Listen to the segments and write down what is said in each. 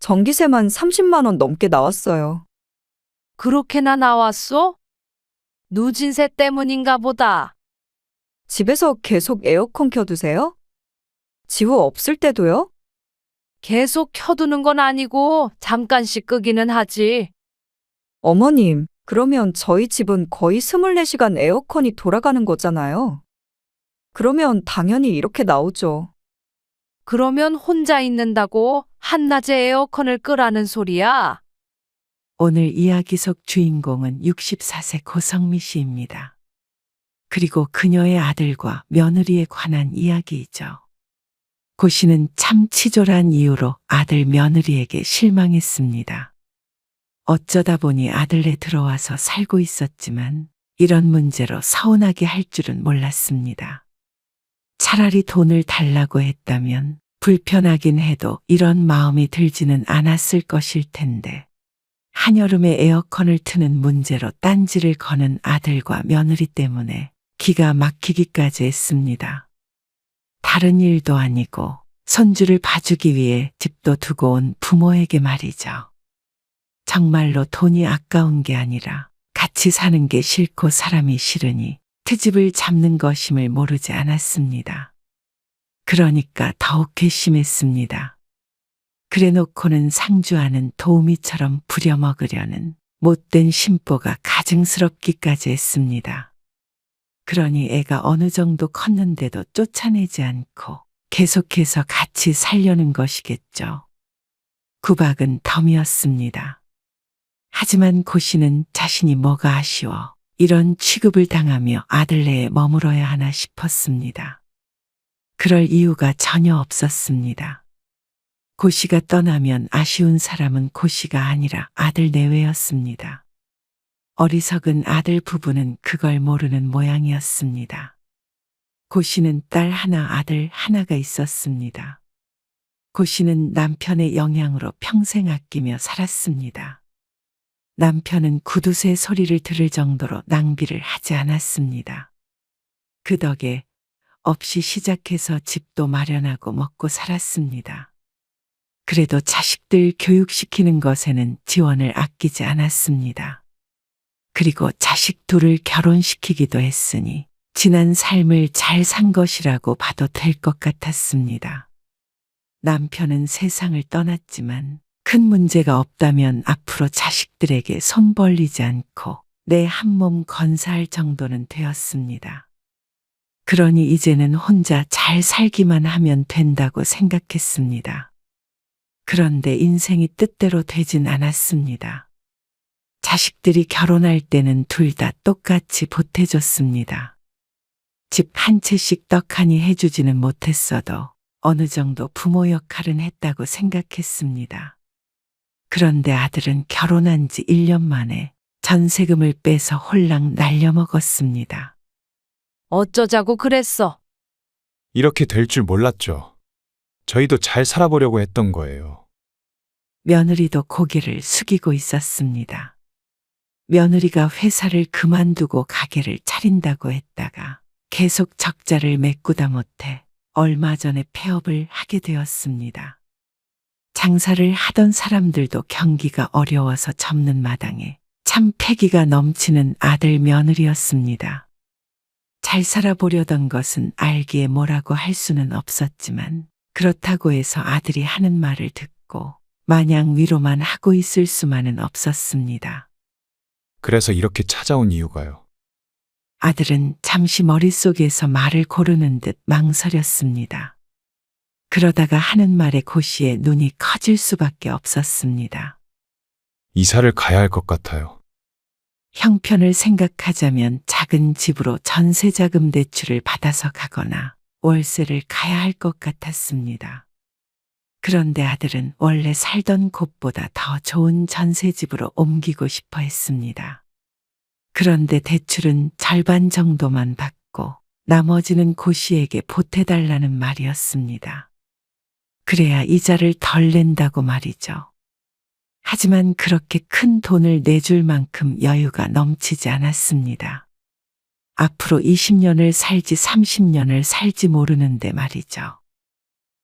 전기세만 30만 원 넘게 나왔어요. 그렇게나 나왔어? 누진세 때문인가 보다. 집에서 계속 에어컨 켜두세요? 지후 없을 때도요? 계속 켜두는 건 아니고 잠깐씩 끄기는 하지. 어머님, 그러면 저희 집은 거의 24시간 에어컨이 돌아가는 거잖아요. 그러면 당연히 이렇게 나오죠. 그러면 혼자 있는다고 한낮에 에어컨을 끄라는 소리야? 오늘 이야기 속 주인공은 64세 고성미 씨입니다. 그리고 그녀의 아들과 며느리에 관한 이야기이죠. 고 씨는 참 치졸한 이유로 아들 며느리에게 실망했습니다. 어쩌다 보니 아들네 들어와서 살고 있었지만 이런 문제로 서운하게 할 줄은 몰랐습니다. 차라리 돈을 달라고 했다면 불편하긴 해도 이런 마음이 들지는 않았을 것일 텐데 한여름에 에어컨을 트는 문제로 딴지를 거는 아들과 며느리 때문에 기가 막히기까지 했습니다. 다른 일도 아니고 손주를 봐주기 위해 집도 두고 온 부모에게 말이죠. 정말로 돈이 아까운 게 아니라 같이 사는 게 싫고 사람이 싫으니 트집을 잡는 것임을 모르지 않았습니다. 그러니까 더욱 괘씸했습니다. 그래놓고는 상주하는 도우미처럼 부려먹으려는 못된 심보가 가증스럽기까지 했습니다. 그러니 애가 어느 정도 컸는데도 쫓아내지 않고 계속해서 같이 살려는 것이겠죠. 구박은 덤이었습니다. 하지만 고 씨는 자신이 뭐가 아쉬워 이런 취급을 당하며 아들네에 머물어야 하나 싶었습니다. 그럴 이유가 전혀 없었습니다. 고 씨가 떠나면 아쉬운 사람은 고 씨가 아니라 아들 내외였습니다. 어리석은 아들 부부는 그걸 모르는 모양이었습니다. 고 씨는 딸 하나, 아들 하나가 있었습니다. 고 씨는 남편의 영향으로 평생 아끼며 살았습니다. 남편은 구두쇠 소리를 들을 정도로 낭비를 하지 않았습니다. 그 덕에 없이 시작해서 집도 마련하고 먹고 살았습니다. 그래도 자식들 교육시키는 것에는 지원을 아끼지 않았습니다. 그리고 자식 둘을 결혼시키기도 했으니 지난 삶을 잘 산 것이라고 봐도 될 것 같았습니다. 남편은 세상을 떠났지만 큰 문제가 없다면 앞으로 자식들에게 손 벌리지 않고 내 한 몸 건사할 정도는 되었습니다. 그러니 이제는 혼자 잘 살기만 하면 된다고 생각했습니다. 그런데 인생이 뜻대로 되진 않았습니다. 자식들이 결혼할 때는 둘 다 똑같이 보태줬습니다. 집 한 채씩 떡하니 해주지는 못했어도 어느 정도 부모 역할은 했다고 생각했습니다. 그런데 아들은 결혼한 지 1년 만에 전세금을 빼서 홀랑 날려먹었습니다. 어쩌자고 그랬어? 이렇게 될 줄 몰랐죠. 저희도 잘 살아보려고 했던 거예요. 며느리도 고개를 숙이고 있었습니다. 며느리가 회사를 그만두고 가게를 차린다고 했다가 계속 적자를 메꾸다 못해 얼마 전에 폐업을 하게 되었습니다. 장사를 하던 사람들도 경기가 어려워서 접는 마당에 참 패기가 넘치는 아들 며느리였습니다. 잘 살아보려던 것은 알기에 뭐라고 할 수는 없었지만 그렇다고 해서 아들이 하는 말을 듣고 마냥 위로만 하고 있을 수만은 없었습니다. 그래서 이렇게 찾아온 이유가요. 아들은 잠시 머릿속에서 말을 고르는 듯 망설였습니다. 그러다가 하는 말에 고 씨의 눈이 커질 수밖에 없었습니다. 이사를 가야 할 것 같아요. 형편을 생각하자면 작은 집으로 전세자금 대출을 받아서 가거나 월세를 가야 할 것 같았습니다. 그런데 아들은 원래 살던 곳보다 더 좋은 전세집으로 옮기고 싶어 했습니다. 그런데 대출은 절반 정도만 받고 나머지는 고 씨에게 보태달라는 말이었습니다. 그래야 이자를 덜 낸다고 말이죠. 하지만 그렇게 큰 돈을 내줄 만큼 여유가 넘치지 않았습니다. 앞으로 20년을 살지 30년을 살지 모르는데 말이죠.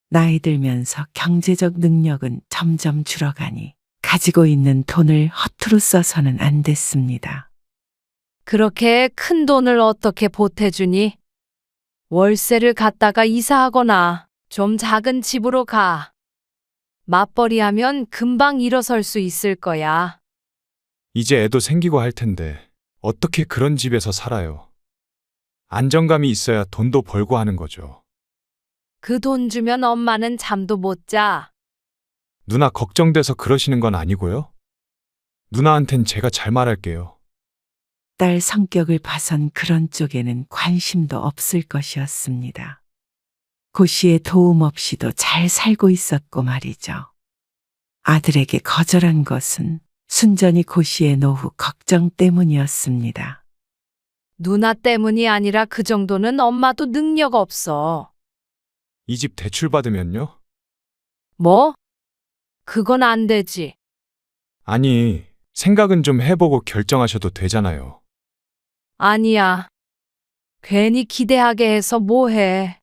나이 들면서 경제적 능력은 점점 줄어가니 가지고 있는 돈을 허투루 써서는 안 됐습니다. 그렇게 큰 돈을 어떻게 보태주니? 월세를 갖다가 이사하거나 좀 작은 집으로 가. 맞벌이 하면 금방 일어설 수 있을 거야. 이제 애도 생기고 할 텐데 어떻게 그런 집에서 살아요? 안정감이 있어야 돈도 벌고 하는 거죠. 그 돈 주면 엄마는 잠도 못 자. 누나 걱정돼서 그러시는 건 아니고요? 누나한텐 제가 잘 말할게요. 딸 성격을 봐선 그런 쪽에는 관심도 없을 것이었습니다. 고 씨의 도움 없이도 잘 살고 있었고 말이죠. 아들에게 거절한 것은 순전히 고 씨의 노후 걱정 때문이었습니다. 누나 때문이 아니라 그 정도는 엄마도 능력 없어. 이 집 대출 받으면요? 뭐? 그건 안 되지. 아니, 생각은 좀 해보고 결정하셔도 되잖아요. 아니야. 괜히 기대하게 해서 뭐해.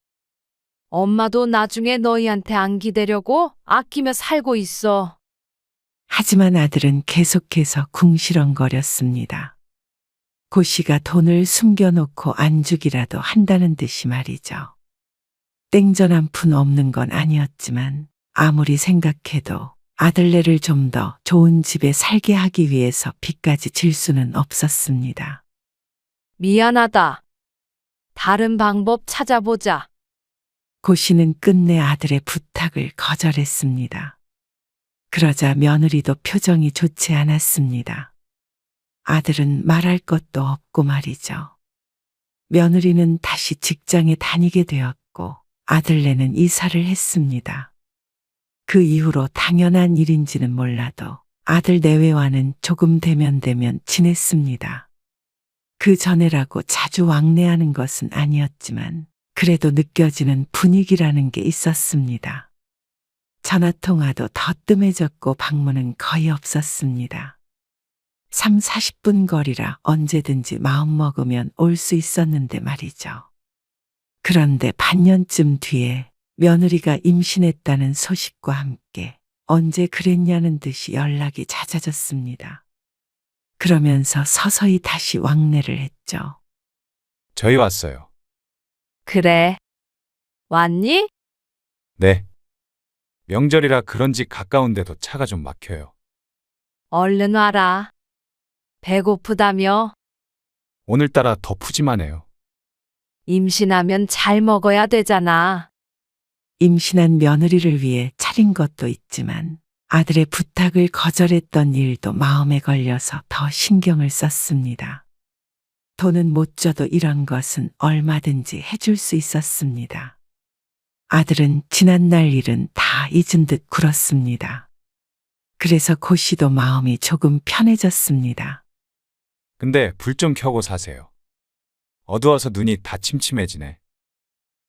엄마도 나중에 너희한테 안 기대려고 아끼며 살고 있어. 하지만 아들은 계속해서 궁시렁거렸습니다. 고 씨가 돈을 숨겨놓고 안 주기라도 한다는 듯이 말이죠. 땡전 한 푼 없는 건 아니었지만 아무리 생각해도 아들네를 좀 더 좋은 집에 살게 하기 위해서 빚까지 질 수는 없었습니다. 미안하다. 다른 방법 찾아보자. 고 씨는 끝내 아들의 부탁을 거절했습니다. 그러자 며느리도 표정이 좋지 않았습니다. 아들은 말할 것도 없고 말이죠. 며느리는 다시 직장에 다니게 되었고 아들네는 이사를 했습니다. 그 이후로 당연한 일인지는 몰라도 아들 내외와는 조금 대면대면 지냈습니다. 그 전에라고 자주 왕래하는 것은 아니었지만 그래도 느껴지는 분위기라는 게 있었습니다. 전화통화도 더 뜸해졌고 방문은 거의 없었습니다. 3, 40분 거리라 언제든지 마음먹으면 올 수 있었는데 말이죠. 그런데 반년쯤 뒤에 며느리가 임신했다는 소식과 함께 언제 그랬냐는 듯이 연락이 잦아졌습니다. 그러면서 서서히 다시 왕래를 했죠. 저희 왔어요. 그래. 왔니? 네. 명절이라 그런지 가까운데도 차가 좀 막혀요. 얼른 와라. 배고프다며? 오늘따라 더 푸짐하네요. 임신하면 잘 먹어야 되잖아. 임신한 며느리를 위해 차린 것도 있지만 아들의 부탁을 거절했던 일도 마음에 걸려서 더 신경을 썼습니다. 돈은 못 줘도 이런 것은 얼마든지 해줄 수 있었습니다. 아들은 지난날 일은 다 잊은 듯 굴었습니다. 그래서 고 씨도 마음이 조금 편해졌습니다. 근데 불 좀 켜고 사세요. 어두워서 눈이 다 침침해지네.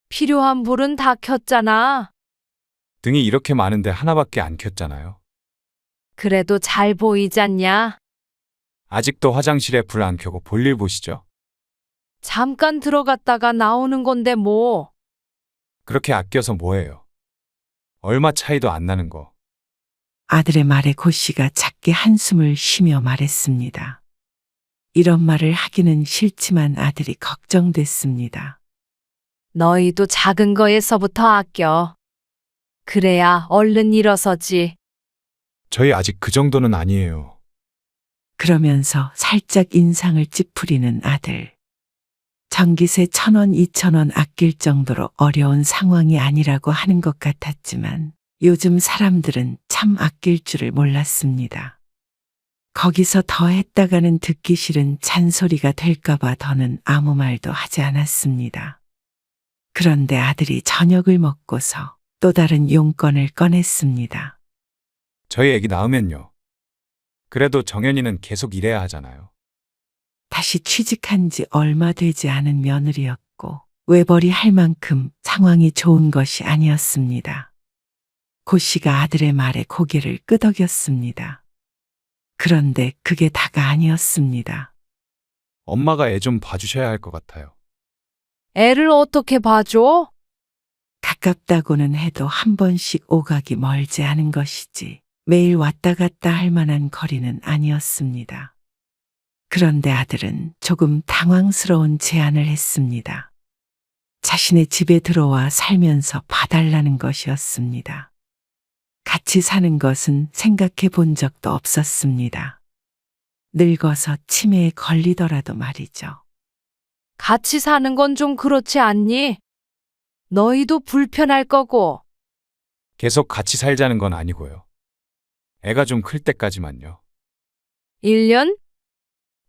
필요한 불은 다 켰잖아. 등이 이렇게 많은데 하나밖에 안 켰잖아요. 그래도 잘 보이잖냐? 아직도 화장실에 불 안 켜고 볼일 보시죠. 잠깐 들어갔다가 나오는 건데 뭐. 그렇게 아껴서 뭐해요. 얼마 차이도 안 나는 거. 아들의 말에 고 씨가 작게 한숨을 쉬며 말했습니다. 이런 말을 하기는 싫지만 아들이 걱정됐습니다. 너희도 작은 거에서부터 아껴. 그래야 얼른 일어서지. 저희 아직 그 정도는 아니에요. 그러면서 살짝 인상을 찌푸리는 아들. 전기세 1,000원, 2,000원 아낄 정도로 어려운 상황이 아니라고 하는 것 같았지만 요즘 사람들은 참 아낄 줄을 몰랐습니다. 거기서 더 했다가는 듣기 싫은 잔소리가 될까봐 더는 아무 말도 하지 않았습니다. 그런데 아들이 저녁을 먹고서 또 다른 용건을 꺼냈습니다. 저희 애기 낳으면요. 그래도 정연이는 계속 일해야 하잖아요. 다시 취직한 지 얼마 되지 않은 며느리였고 외벌이 할 만큼 상황이 좋은 것이 아니었습니다. 고 씨가 아들의 말에 고개를 끄덕였습니다. 그런데 그게 다가 아니었습니다. 엄마가 애 좀 봐주셔야 할 것 같아요. 애를 어떻게 봐줘? 가깝다고는 해도 한 번씩 오가기 멀지 않은 것이지 매일 왔다 갔다 할 만한 거리는 아니었습니다. 그런데 아들은 조금 당황스러운 제안을 했습니다. 자신의 집에 들어와 살면서 봐달라는 것이었습니다. 같이 사는 것은 생각해 본 적도 없었습니다. 늙어서 치매에 걸리더라도 말이죠. 같이 사는 건 좀 그렇지 않니? 너희도 불편할 거고. 계속 같이 살자는 건 아니고요. 애가 좀 클 때까지만요. 1년?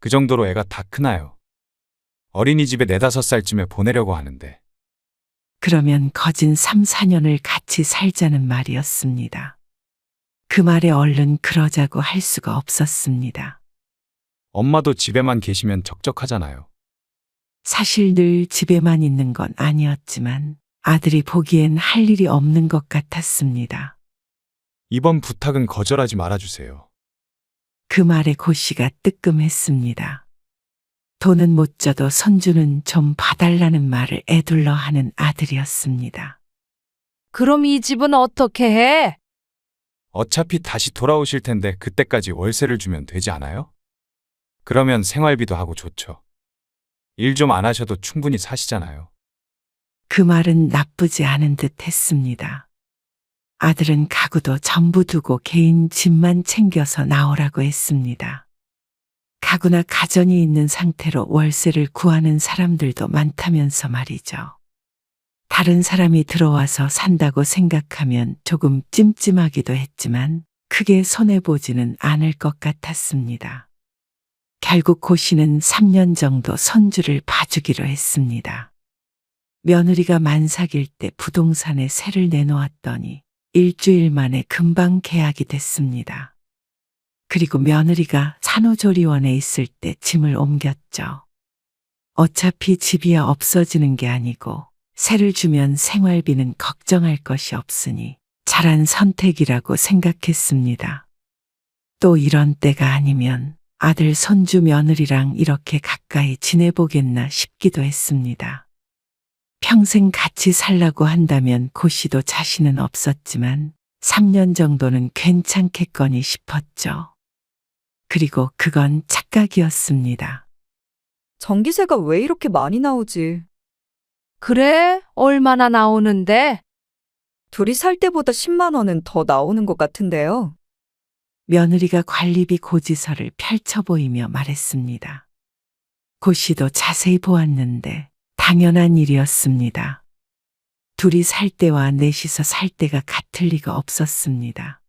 그 정도로 애가 다 크나요? 어린이집에 4, 5살쯤에 보내려고 하는데. 그러면 거진 3, 4년을 같이 살자는 말이었습니다. 그 말에 얼른 그러자고 할 수가 없었습니다. 엄마도 집에만 계시면 적적하잖아요. 사실 늘 집에만 있는 건 아니었지만 아들이 보기엔 할 일이 없는 것 같았습니다. 이번 부탁은 거절하지 말아주세요. 그 말에 고 씨가 뜨끔했습니다. 돈은 못 줘도 손주는 좀 봐달라는 말을 애둘러 하는 아들이었습니다. 그럼 이 집은 어떻게 해? 어차피 다시 돌아오실 텐데 그때까지 월세를 주면 되지 않아요? 그러면 생활비도 하고 좋죠. 일 좀 안 하셔도 충분히 사시잖아요. 그 말은 나쁘지 않은 듯 했습니다. 아들은 가구도 전부 두고 개인 집만 챙겨서 나오라고 했습니다. 가구나 가전이 있는 상태로 월세를 구하는 사람들도 많다면서 말이죠. 다른 사람이 들어와서 산다고 생각하면 조금 찜찜하기도 했지만 크게 손해보지는 않을 것 같았습니다. 결국 고 씨는 3년 정도 손주를 봐주기로 했습니다. 며느리가 만삭일 때 부동산에 세를 내놓았더니 일주일 만에 금방 계약이 됐습니다. 그리고 며느리가 산후조리원에 있을 때 짐을 옮겼죠. 어차피 집이야 없어지는 게 아니고 세를 주면 생활비는 걱정할 것이 없으니 잘한 선택이라고 생각했습니다. 또 이런 때가 아니면 아들 손주 며느리랑 이렇게 가까이 지내보겠나 싶기도 했습니다. 평생 같이 살라고 한다면 고 씨도 자신은 없었지만 3년 정도는 괜찮겠거니 싶었죠. 그리고 그건 착각이었습니다. 전기세가 왜 이렇게 많이 나오지? 그래? 얼마나 나오는데? 둘이 살 때보다 10만 원은 더 나오는 것 같은데요. 며느리가 관리비 고지서를 펼쳐 보이며 말했습니다. 고 씨도 자세히 보았는데 당연한 일이었습니다. 둘이 살 때와 넷이서 살 때가 같을 리가 없었습니다.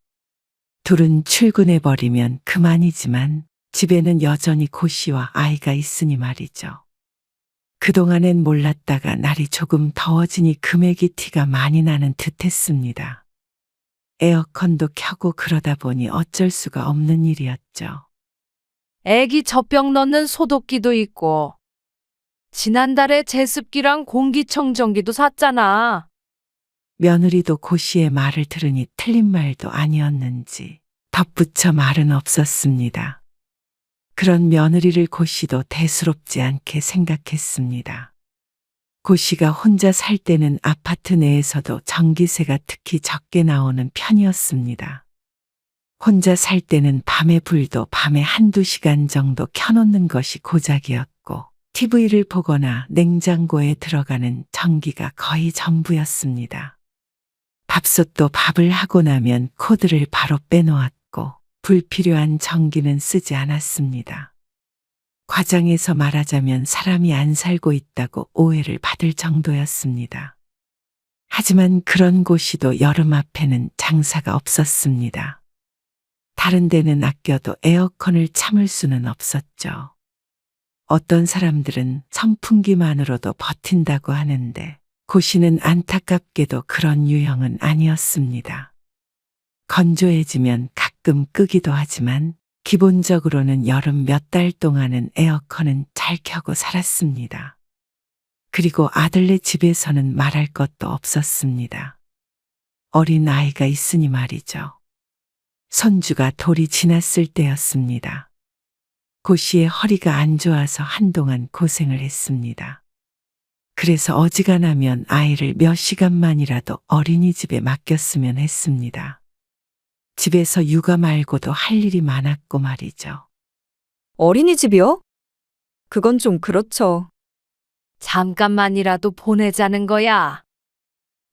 둘은 출근해버리면 그만이지만 집에는 여전히 고 씨와 아이가 있으니 말이죠. 그동안엔 몰랐다가 날이 조금 더워지니 금액이 티가 많이 나는 듯 했습니다. 에어컨도 켜고 그러다 보니 어쩔 수가 없는 일이었죠. 애기 젖병 넣는 소독기도 있고. 지난달에 제습기랑 공기청정기도 샀잖아. 며느리도 고 씨의 말을 들으니 틀린 말도 아니었는지 덧붙여 말은 없었습니다. 그런 며느리를 고 씨도 대수롭지 않게 생각했습니다. 고 씨가 혼자 살 때는 아파트 내에서도 전기세가 특히 적게 나오는 편이었습니다. 혼자 살 때는 밤에 불도 밤에 1~2시간 정도 켜놓는 것이 고작이었고 TV를 보거나 냉장고에 들어가는 전기가 거의 전부였습니다. 밥솥도 밥을 하고 나면 코드를 바로 빼놓았고 불필요한 전기는 쓰지 않았습니다. 과장해서 말하자면 사람이 안 살고 있다고 오해를 받을 정도였습니다. 하지만 그런 곳이도 여름 앞에는 장사가 없었습니다. 다른 데는 아껴도 에어컨을 참을 수는 없었죠. 어떤 사람들은 선풍기만으로도 버틴다고 하는데 고 씨는 안타깝게도 그런 유형은 아니었습니다. 건조해지면 가끔 끄기도 하지만 기본적으로는 여름 몇 달 동안은 에어컨은 잘 켜고 살았습니다. 그리고 아들네 집에서는 말할 것도 없었습니다. 어린 아이가 있으니 말이죠. 손주가 돌이 지났을 때였습니다. 고 씨의 허리가 안 좋아서 한동안 고생을 했습니다. 그래서 어지간하면 아이를 몇 시간만이라도 어린이집에 맡겼으면 했습니다. 집에서 육아 말고도 할 일이 많았고 말이죠. 어린이집이요? 그건 좀 그렇죠. 잠깐만이라도 보내자는 거야.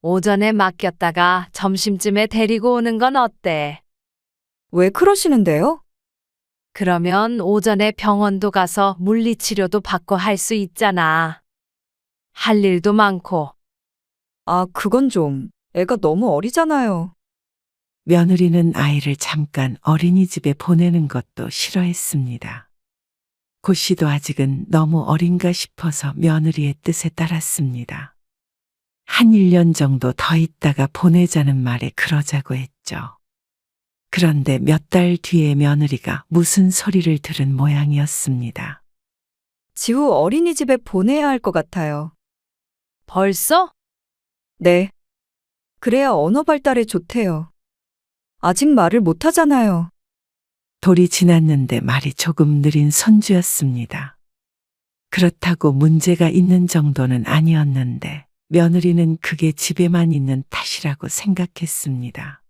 오전에 맡겼다가 점심쯤에 데리고 오는 건 어때? 왜 그러시는데요? 그러면 오전에 병원도 가서 물리치료도 받고 할 수 있잖아. 할 일도 많고. 아, 그건 좀 애가 너무 어리잖아요. 며느리는 아이를 잠깐 어린이집에 보내는 것도 싫어했습니다. 고 씨도 아직은 너무 어린가 싶어서 며느리의 뜻에 따랐습니다. 한 1년 정도 더 있다가 보내자는 말에 그러자고 했죠. 그런데 몇 달 뒤에 며느리가 무슨 소리를 들은 모양이었습니다. 지우 어린이집에 보내야 할 것 같아요. 벌써? 네. 그래야 언어 발달에 좋대요. 아직 말을 못 하잖아요. 돌이 지났는데 말이 조금 느린 손주였습니다. 그렇다고 문제가 있는 정도는 아니었는데 며느리는 그게 집에만 있는 탓이라고 생각했습니다.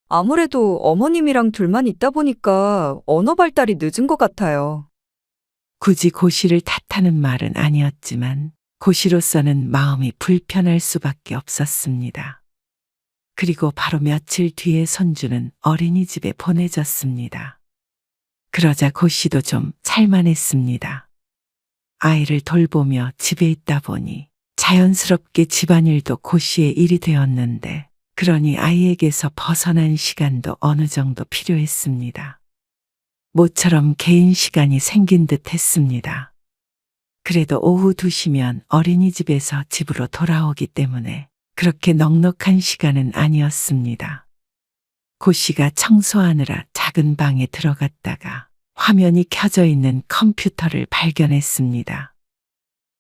아무래도 어머님이랑 둘만 있다 보니까 언어 발달이 늦은 것 같아요. 굳이 고시를 탓하는 말은 아니었지만 고시로서는 마음이 불편할 수밖에 없었습니다. 그리고 바로 며칠 뒤에 손주는 어린이집에 보내졌습니다. 그러자 고씨도 좀 살만했습니다. 아이를 돌보며 집에 있다 보니 자연스럽게 집안일도 고씨의 일이 되었는데 그러니 아이에게서 벗어난 시간도 어느 정도 필요했습니다. 모처럼 개인 시간이 생긴 듯 했습니다. 그래도 오후 2시면 어린이집에서 집으로 돌아오기 때문에 그렇게 넉넉한 시간은 아니었습니다. 고 씨가 청소하느라 작은 방에 들어갔다가 화면이 켜져 있는 컴퓨터를 발견했습니다.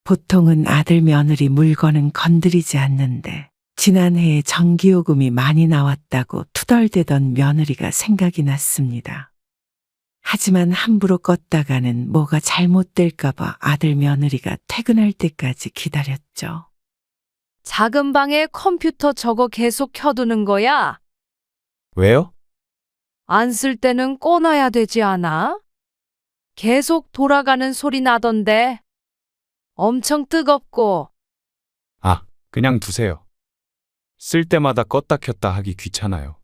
보통은 아들 며느리 물건은 건드리지 않는데 지난해에 전기요금이 많이 나왔다고 투덜대던 며느리가 생각이 났습니다. 하지만 함부로 껐다가는 뭐가 잘못될까봐 아들 며느리가 퇴근할 때까지 기다렸죠. 작은 방에 컴퓨터 저거 계속 켜두는 거야? 왜요? 안 쓸 때는 꺼놔야 되지 않아? 계속 돌아가는 소리 나던데. 엄청 뜨겁고. 아, 그냥 두세요. 쓸 때마다 껐다 켰다 하기 귀찮아요.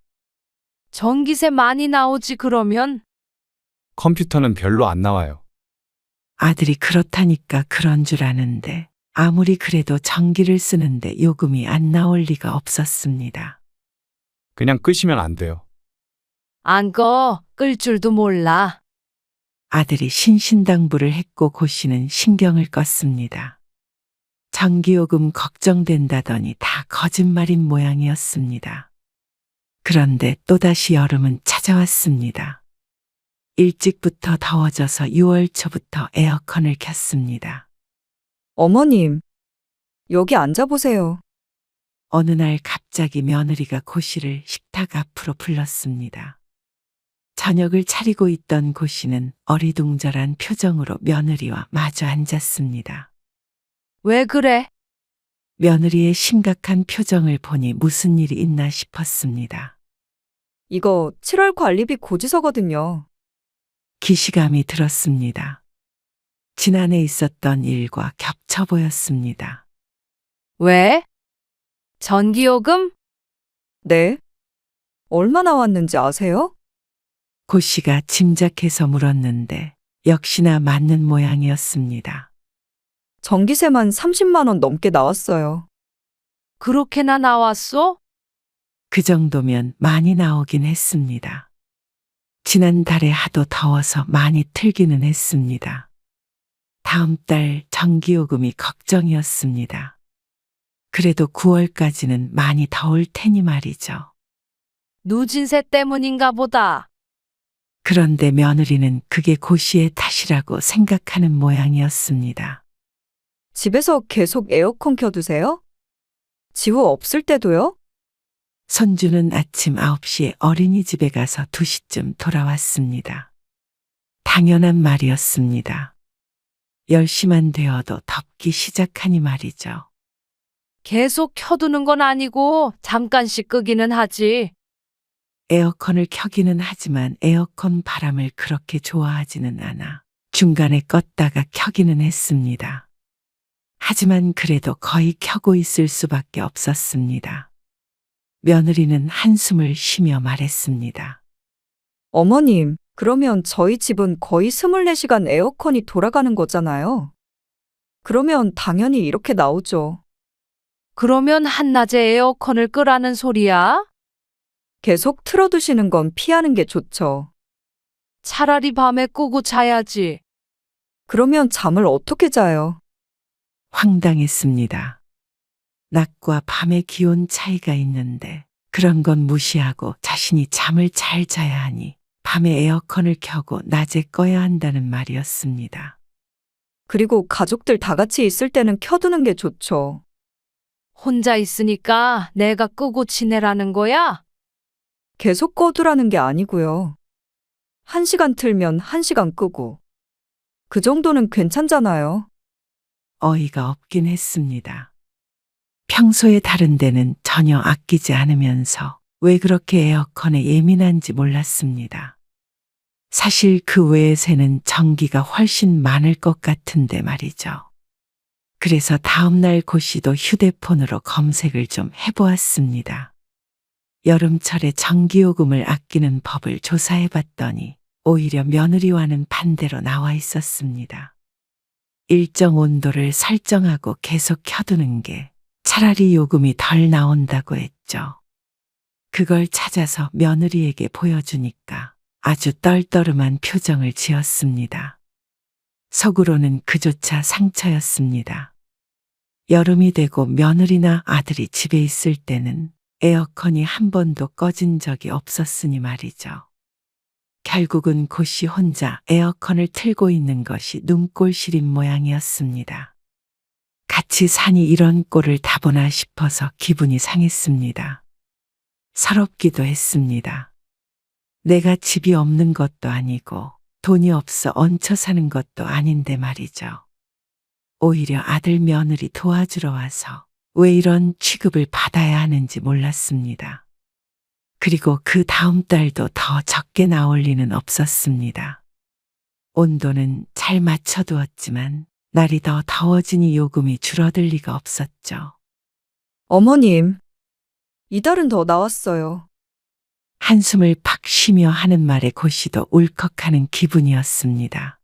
전기세 많이 나오지 그러면? 컴퓨터는 별로 안 나와요. 아들이 그렇다니까 그런 줄 아는데 아무리 그래도 전기를 쓰는데 요금이 안 나올 리가 없었습니다. 그냥 끄시면 안 돼요. 안 꺼. 끌 줄도 몰라. 아들이 신신당부를 했고 고 씨는 신경을 껐습니다. 전기요금 걱정된다더니 다 거짓말인 모양이었습니다. 그런데 또다시 여름은 찾아왔습니다. 일찍부터 더워져서 6월 초부터 에어컨을 켰습니다. 어머님, 여기 앉아보세요. 어느 날 갑자기 며느리가 고 씨를 식탁 앞으로 불렀습니다. 저녁을 차리고 있던 고 씨는 어리둥절한 표정으로 며느리와 마주 앉았습니다. 왜 그래? 며느리의 심각한 표정을 보니 무슨 일이 있나 싶었습니다. 이거 7월 관리비 고지서거든요. 기시감이 들었습니다. 지난해 있었던 일과 겹쳐 보였습니다. 왜? 전기요금? 네? 얼마 나왔는지 아세요? 고 씨가 짐작해서 물었는데 역시나 맞는 모양이었습니다. 전기세만 30만 원 넘게 나왔어요. 그렇게나 나왔어? 그 정도면 많이 나오긴 했습니다. 지난달에 하도 더워서 많이 틀기는 했습니다. 다음 달 전기요금이 걱정이었습니다. 그래도 9월까지는 많이 더울 테니 말이죠. 누진세 때문인가 보다. 그런데 며느리는 그게 고 씨의 탓이라고 생각하는 모양이었습니다. 집에서 계속 에어컨 켜두세요? 지우 없을 때도요? 손주는 아침 9시에 어린이집에 가서 2시쯤 돌아왔습니다. 당연한 말이었습니다. 10시만 되어도 덥기 시작하니 말이죠. 계속 켜두는 건 아니고 잠깐씩 끄기는 하지. 에어컨을 켜기는 하지만 에어컨 바람을 그렇게 좋아하지는 않아 중간에 껐다가 켜기는 했습니다. 하지만 그래도 거의 켜고 있을 수밖에 없었습니다. 며느리는 한숨을 쉬며 말했습니다. 어머님, 그러면 저희 집은 거의 24시간 에어컨이 돌아가는 거잖아요. 그러면 당연히 이렇게 나오죠. 그러면 한낮에 에어컨을 끄라는 소리야? 계속 틀어두시는 건 피하는 게 좋죠. 차라리 밤에 끄고 자야지. 그러면 잠을 어떻게 자요? 황당했습니다. 낮과 밤의 기온 차이가 있는데 그런 건 무시하고 자신이 잠을 잘 자야 하니 밤에 에어컨을 켜고 낮에 꺼야 한다는 말이었습니다. 그리고 가족들 다 같이 있을 때는 켜두는 게 좋죠. 혼자 있으니까 내가 끄고 지내라는 거야? 계속 꺼두라는 게 아니고요. 1시간 틀면 1시간 끄고. 그 정도는 괜찮잖아요. 어이가 없긴 했습니다. 평소에 다른 데는 전혀 아끼지 않으면서 왜 그렇게 에어컨에 예민한지 몰랐습니다. 사실 그 외의 새는 전기가 훨씬 많을 것 같은데 말이죠. 그래서 다음날 고 씨도 휴대폰으로 검색을 좀 해보았습니다. 여름철에 전기요금을 아끼는 법을 조사해 봤더니 오히려 며느리와는 반대로 나와 있었습니다. 일정 온도를 설정하고 계속 켜두는 게 차라리 요금이 덜 나온다고 했죠. 그걸 찾아서 며느리에게 보여주니까 아주 떨떠름한 표정을 지었습니다. 속으로는 그조차 상처였습니다. 여름이 되고 며느리나 아들이 집에 있을 때는 에어컨이 한 번도 꺼진 적이 없었으니 말이죠. 결국은 고 씨 혼자 에어컨을 틀고 있는 것이 눈꼴 시린 모양이었습니다. 같이 사니 이런 꼴을 다 보나 싶어서 기분이 상했습니다. 서럽기도 했습니다. 내가 집이 없는 것도 아니고 돈이 없어 얹혀 사는 것도 아닌데 말이죠. 오히려 아들 며느리 도와주러 와서 왜 이런 취급을 받아야 하는지 몰랐습니다. 그리고 그 다음 달도 더 적게 나올 리는 없었습니다. 온도는 잘 맞춰두었지만 날이 더 더워지니 요금이 줄어들 리가 없었죠. 어머님, 이달은 더 나왔어요. 한숨을 팍 쉬며 하는 말에 고 씨도 울컥하는 기분이었습니다.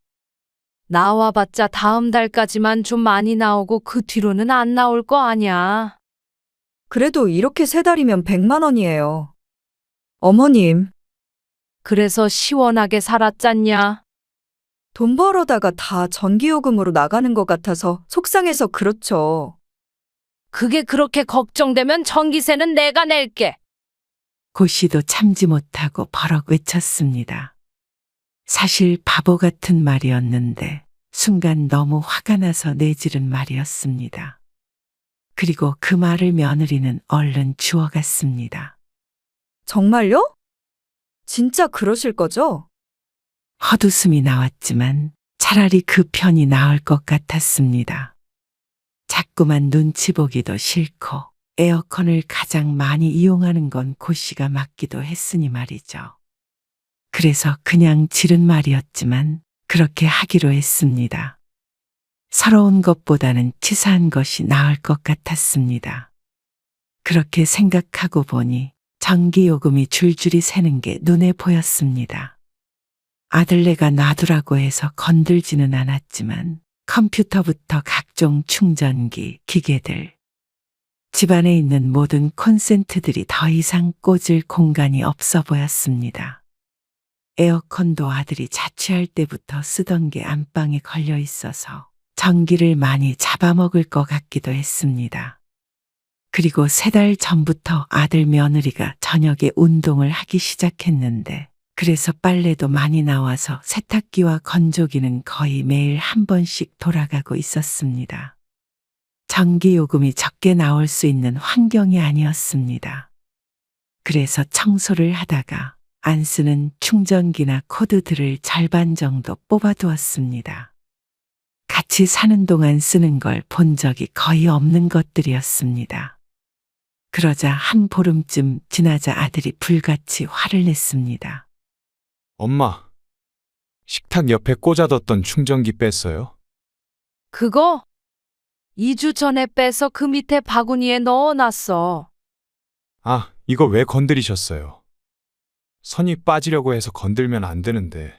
나와봤자 다음 달까지만 좀 많이 나오고 그 뒤로는 안 나올 거 아냐. 그래도 이렇게 3달이면 100만 원이에요. 어머님, 그래서 시원하게 살았잖냐. 돈 벌어다가 다 전기요금으로 나가는 것 같아서 속상해서 그렇죠. 그게 그렇게 걱정되면 전기세는 내가 낼게. 고 씨도 참지 못하고 버럭 외쳤습니다. 사실 바보 같은 말이었는데 순간 너무 화가 나서 내지른 말이었습니다. 그리고 그 말을 며느리는 얼른 주워갔습니다. 정말요? 진짜 그러실 거죠? 헛웃음이 나왔지만 차라리 그 편이 나을 것 같았습니다. 자꾸만 눈치 보기도 싫고 에어컨을 가장 많이 이용하는 건 고 씨가 맞기도 했으니 말이죠. 그래서 그냥 지른 말이었지만 그렇게 하기로 했습니다. 서러운 것보다는 치사한 것이 나을 것 같았습니다. 그렇게 생각하고 보니 전기요금이 줄줄이 새는 게 눈에 보였습니다. 아들네가 놔두라고 해서 건들지는 않았지만 컴퓨터부터 각종 충전기, 기계들, 집안에 있는 모든 콘센트들이 더 이상 꽂을 공간이 없어 보였습니다. 에어컨도 아들이 자취할 때부터 쓰던 게 안방에 걸려 있어서 전기를 많이 잡아먹을 것 같기도 했습니다. 그리고 3달 전부터 아들 며느리가 저녁에 운동을 하기 시작했는데 그래서 빨래도 많이 나와서 세탁기와 건조기는 거의 매일 한 번씩 돌아가고 있었습니다. 전기요금이 적게 나올 수 있는 환경이 아니었습니다. 그래서 청소를 하다가 안 쓰는 충전기나 코드들을 절반 정도 뽑아두었습니다. 같이 사는 동안 쓰는 걸 본 적이 거의 없는 것들이었습니다. 그러자 한 보름쯤 지나자 아들이 불같이 화를 냈습니다. 엄마, 식탁 옆에 꽂아뒀던 충전기 뺐어요? 그거 2주 전에 빼서 그 밑에 바구니에 넣어놨어. 아, 이거 왜 건드리셨어요? 선이 빠지려고 해서 건들면 안 되는데.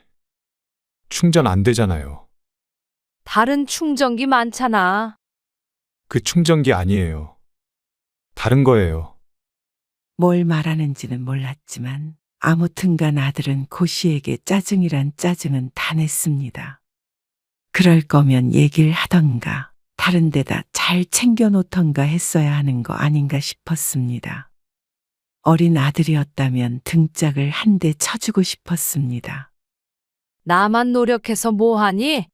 충전 안 되잖아요. 다른 충전기 많잖아. 그 충전기 아니에요. 다른 거예요. 뭘 말하는지는 몰랐지만 아무튼간 아들은 고 씨에게 짜증이란 짜증은 다 냈습니다. 그럴 거면 얘기를 하던가 다른 데다 잘 챙겨 놓던가 했어야 하는 거 아닌가 싶었습니다. 어린 아들이었다면 등짝을 한 대 쳐주고 싶었습니다. 나만 노력해서 뭐하니?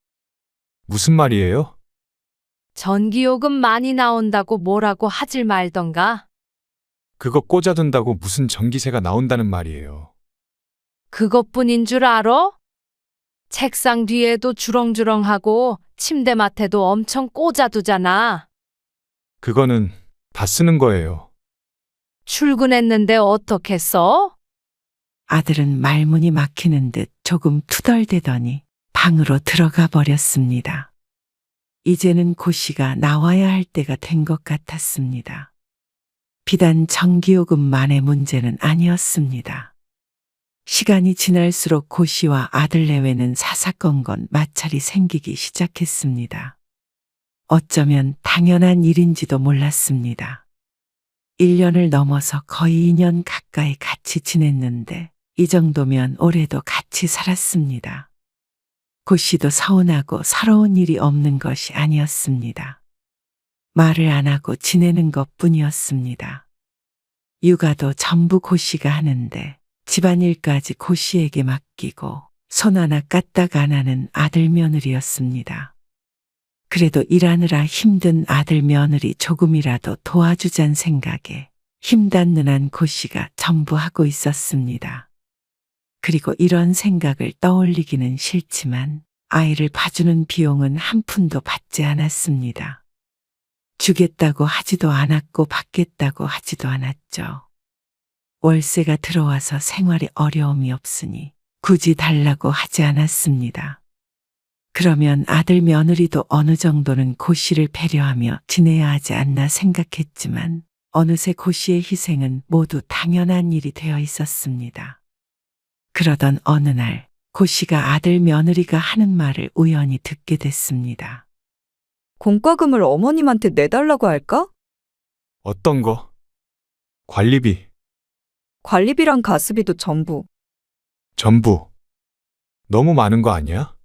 무슨 말이에요? 전기요금 많이 나온다고 뭐라고 하질 말던가. 그거 꽂아둔다고 무슨 전기세가 나온다는 말이에요. 그것뿐인 줄 알아? 책상 뒤에도 주렁주렁하고 침대맡에도 엄청 꽂아두잖아. 그거는 다 쓰는 거예요. 출근했는데 어떻게 써? 아들은 말문이 막히는 듯 조금 투덜대더니 방으로 들어가 버렸습니다. 이제는 고 씨가 나와야 할 때가 된 것 같았습니다. 비단 전기요금만의 문제는 아니었습니다. 시간이 지날수록 고 씨와 아들 내외는 사사건건 마찰이 생기기 시작했습니다. 어쩌면 당연한 일인지도 몰랐습니다. 1년을 넘어서 거의 2년 가까이 같이 지냈는데 이 정도면 올해도 같이 살았습니다. 고 씨도 서운하고 서러운 일이 없는 것이 아니었습니다. 말을 안 하고 지내는 것뿐이었습니다. 육아도 전부 고 씨가 하는데 집안일까지 고 씨에게 맡기고 손 하나 까딱 안 하는 아들 며느리였습니다. 그래도 일하느라 힘든 아들 며느리 조금이라도 도와주잔 생각에 힘닿는 한 고 씨가 전부 하고 있었습니다. 그리고 이런 생각을 떠올리기는 싫지만 아이를 봐주는 비용은 한 푼도 받지 않았습니다. 주겠다고 하지도 않았고 받겠다고 하지도 않았죠. 월세가 들어와서 생활에 어려움이 없으니 굳이 달라고 하지 않았습니다. 그러면 아들 며느리도 어느 정도는 고 씨를 배려하며 지내야 하지 않나 생각했지만 어느새 고 씨의 희생은 모두 당연한 일이 되어 있었습니다. 그러던 어느 날 고 씨가 아들 며느리가 하는 말을 우연히 듣게 됐습니다. 공과금을 어머님한테 내달라고 할까? 어떤 거? 관리비, 관리비랑 가스비도 전부. 전부. 너무 많은 거 아니야?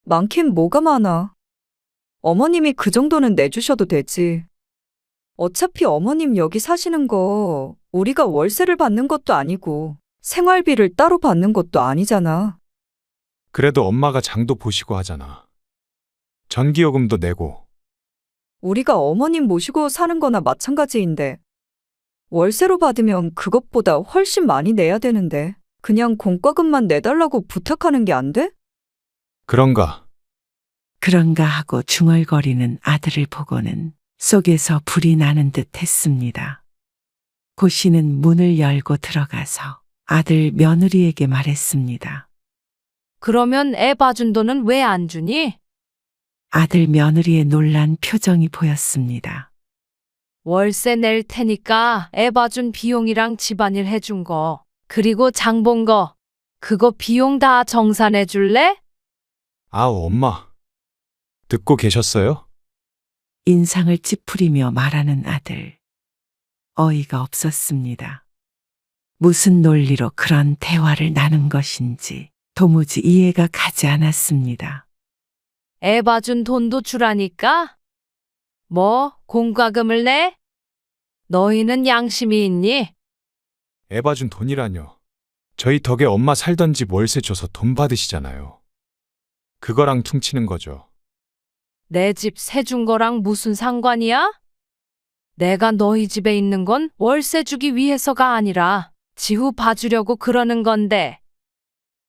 많긴 뭐가 많아. 어머님이 그 정도는 내주셔도 되지. 어차피 어머님 여기 사시는 거 우리가 월세를 받는 것도 아니고 생활비를 따로 받는 것도 아니잖아. 그래도 엄마가 장도 보시고 하잖아. 전기요금도 내고. 우리가 어머님 모시고 사는 거나 마찬가지인데 월세로 받으면 그것보다 훨씬 많이 내야 되는데 그냥 공과금만 내달라고 부탁하는 게 안 돼? 그런가? 그런가 하고 중얼거리는 아들을 보고는 속에서 불이 나는 듯 했습니다. 고 씨는 문을 열고 들어가서 아들 며느리에게 말했습니다. 그러면 애 봐준 돈은 왜 안 주니? 아들 며느리의 놀란 표정이 보였습니다. 월세 낼 테니까 애 봐준 비용이랑 집안일 해준 거, 그리고 장 본 거, 그거 비용 다 정산해 줄래? 아우, 엄마. 듣고 계셨어요? 인상을 찌푸리며 말하는 아들. 어이가 없었습니다. 무슨 논리로 그런 대화를 나눈 것인지 도무지 이해가 가지 않았습니다. 애 봐준 돈도 주라니까? 뭐, 공과금을 내? 너희는 양심이 있니? 애 봐준 돈이라뇨. 저희 덕에 엄마 살던 집 월세 줘서 돈 받으시잖아요. 그거랑 퉁치는 거죠. 내 집 세 준 거랑 무슨 상관이야? 내가 너희 집에 있는 건 월세 주기 위해서가 아니라 지후 봐주려고 그러는 건데.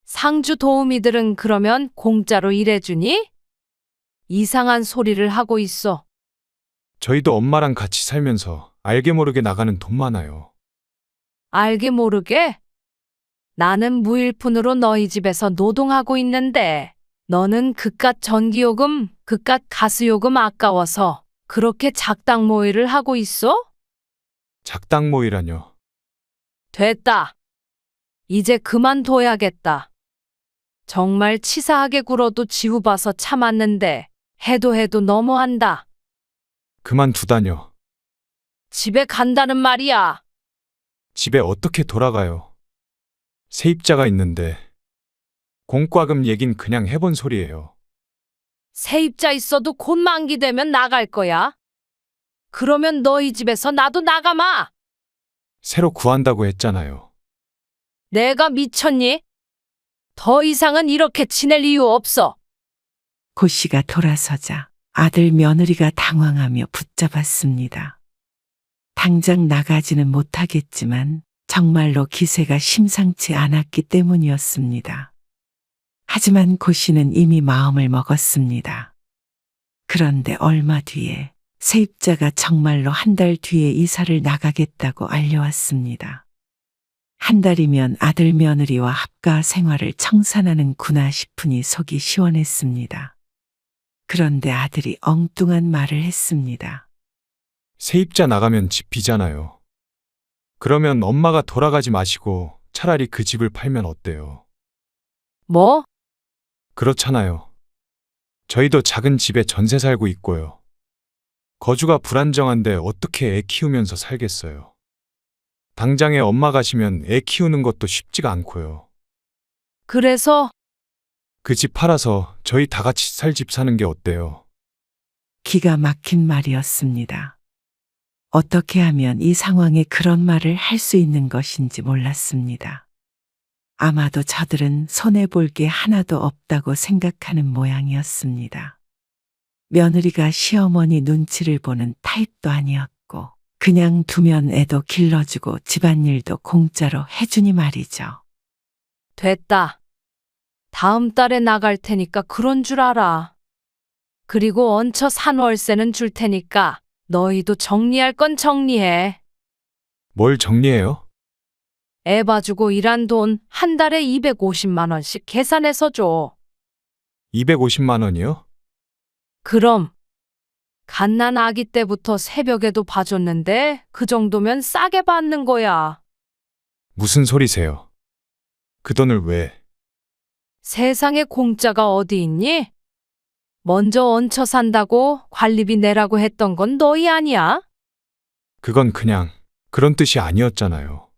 상주 도우미들은 그러면 공짜로 일해주니? 이상한 소리를 하고 있어. 저희도 엄마랑 같이 살면서 알게 모르게 나가는 돈 많아요. 알게 모르게? 나는 무일푼으로 너희 집에서 노동하고 있는데 너는 그깟 전기요금, 그깟 가스요금 아까워서 그렇게 작당 모의를 하고 있어? 작당 모이라뇨. 됐다. 이제 그만둬야겠다. 정말 치사하게 굴어도 지우 봐서 참았는데 해도 너무한다. 그만두다뇨. 집에 간다는 말이야. 집에 어떻게 돌아가요? 세입자가 있는데. 공과금 얘긴 그냥 해본 소리예요. 세입자 있어도 곧 만기되면 나갈 거야. 그러면 너희 집에서 나도 나가마. 새로 구한다고 했잖아요. 내가 미쳤니? 더 이상은 이렇게 지낼 이유 없어. 고 씨가 돌아서자 아들 며느리가 당황하며 붙잡았습니다. 당장 나가지는 못하겠지만 정말로 기세가 심상치 않았기 때문이었습니다. 하지만 고 씨는 이미 마음을 먹었습니다. 그런데 얼마 뒤에 세입자가 정말로 한 달 뒤에 이사를 나가겠다고 알려왔습니다. 한 달이면 아들 며느리와 합가 생활을 청산하는구나 싶으니 속이 시원했습니다. 그런데 아들이 엉뚱한 말을 했습니다. 세입자 나가면 집 비잖아요. 그러면 엄마가 돌아가지 마시고 차라리 그 집을 팔면 어때요? 뭐? 그렇잖아요. 저희도 작은 집에 전세 살고 있고요. 거주가 불안정한데 어떻게 애 키우면서 살겠어요. 당장에 엄마 가시면 애 키우는 것도 쉽지가 않고요. 그래서 그 집 팔아서 저희 다 같이 살 집 사는 게 어때요? 기가 막힌 말이었습니다. 어떻게 하면 이 상황에 그런 말을 할 수 있는 것인지 몰랐습니다. 아마도 저들은 손해볼 게 하나도 없다고 생각하는 모양이었습니다. 며느리가 시어머니 눈치를 보는 타입도 아니었고 그냥 두면 애도 길러주고 집안일도 공짜로 해주니 말이죠. 됐다. 다음 달에 나갈 테니까 그런 줄 알아. 그리고 얹혀 산 월세는 줄 테니까 너희도 정리할 건 정리해. 뭘 정리해요? 애 봐주고 일한 돈 한 달에 250만 원씩 계산해서 줘. 250만 원이요? 그럼 갓난 아기 때부터 새벽에도 봐줬는데 그 정도면 싸게 받는 거야. 무슨 소리세요? 그 돈을 왜? 세상에 공짜가 어디 있니? 먼저 얹혀 산다고 관리비 내라고 했던 건 너희 아니야? 그건 그냥 그런 뜻이 아니었잖아요.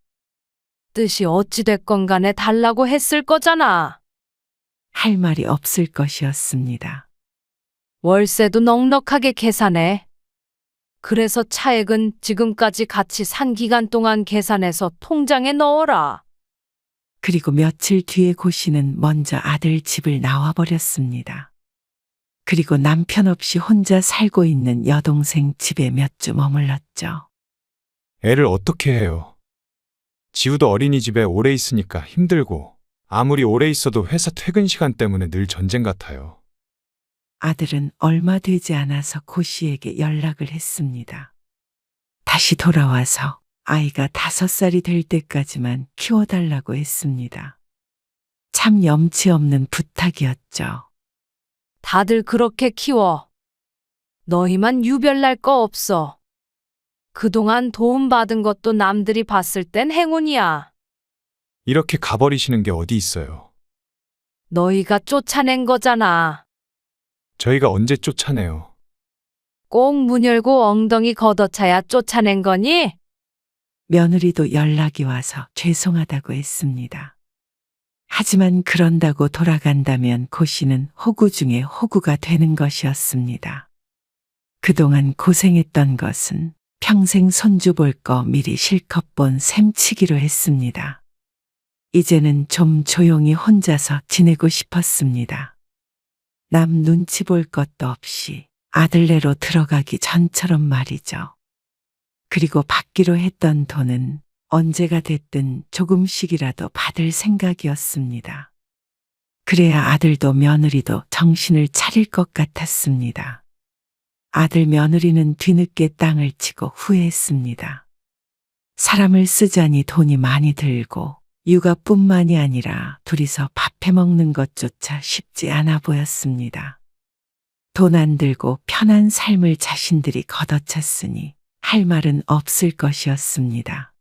뜻이 어찌됐건 간에 달라고 했을 거잖아. 할 말이 없을 것이었습니다. 월세도 넉넉하게 계산해. 그래서 차액은 지금까지 같이 산 기간 동안 계산해서 통장에 넣어라. 그리고 며칠 뒤에 고 씨는 먼저 아들 집을 나와버렸습니다. 그리고 남편 없이 혼자 살고 있는 여동생 집에 몇 주 머물렀죠. 애를 어떻게 해요? 지우도 어린이집에 오래 있으니까 힘들고 아무리 오래 있어도 회사 퇴근 시간 때문에 늘 전쟁 같아요. 아들은 얼마 되지 않아서 고 씨에게 연락을 했습니다. 다시 돌아와서 아이가 5살이 될 때까지만 키워달라고 했습니다. 참 염치 없는 부탁이었죠. 다들 그렇게 키워. 너희만 유별날 거 없어. 그동안 도움받은 것도 남들이 봤을 땐 행운이야. 이렇게 가버리시는 게 어디 있어요? 너희가 쫓아낸 거잖아. 저희가 언제 쫓아내요? 꼭 문 열고 엉덩이 걷어차야 쫓아낸 거니? 며느리도 연락이 와서 죄송하다고 했습니다. 하지만 그런다고 돌아간다면 고 씨는 호구 중에 호구가 되는 것이었습니다. 그동안 고생했던 것은 평생 손주 볼 거 미리 실컷 본 셈치기로 했습니다. 이제는 좀 조용히 혼자서 지내고 싶었습니다. 남 눈치 볼 것도 없이 아들네로 들어가기 전처럼 말이죠. 그리고 받기로 했던 돈은 언제가 됐든 조금씩이라도 받을 생각이었습니다. 그래야 아들도 며느리도 정신을 차릴 것 같았습니다. 아들 며느리는 뒤늦게 땅을 치고 후회했습니다. 사람을 쓰자니 돈이 많이 들고 육아뿐만이 아니라 둘이서 밥해 먹는 것조차 쉽지 않아 보였습니다. 돈 안 들고 편한 삶을 자신들이 걷어찼으니 할 말은 없을 것이었습니다.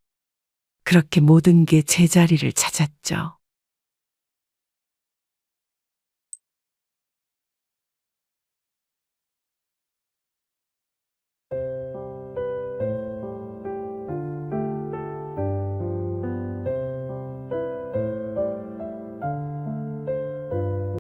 그렇게 모든 게 제자리를 찾았죠.